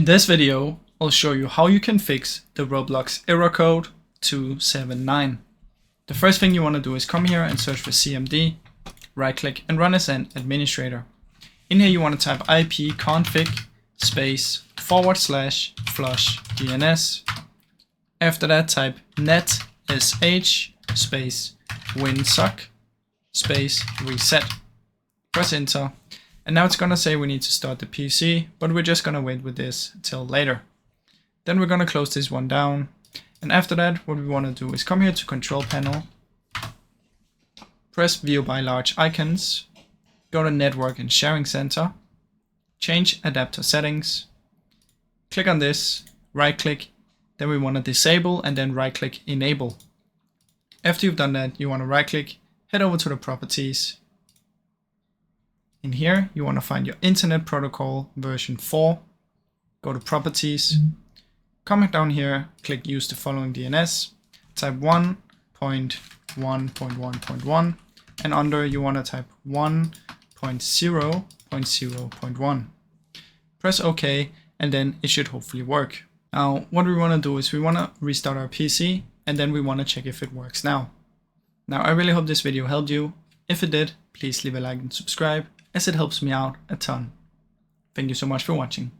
this video, I'll show you how you can fix the Roblox error code 279. The first thing you want to do is come here and search for CMD, right click and run as an administrator. In here you want to type ipconfig space / flush DNS. After that type net sh space winsuck space reset. Press enter. And now it's gonna say we need to start the PC, but we're just gonna wait with this till later. Then we're gonna close this one down. And after that, what we wanna do is come here to control panel, press view by large icons, go to network and sharing center, change adapter settings, click on this, right click, then we wanna disable and then right click enable. After you've done that, you wanna right click, head over to the properties. In here, you want to find your Internet Protocol version 4. Go to Properties. Come down here, click Use the following DNS. Type 1.1.1.1. And under, you want to type 1.0.0.1. Press OK, and then it should hopefully work. Now, what we want to do is we want to restart our PC, and then we want to check if it works now. Now, I really hope this video helped you. If it did, please leave a like and subscribe, as it helps me out a ton. Thank you so much for watching.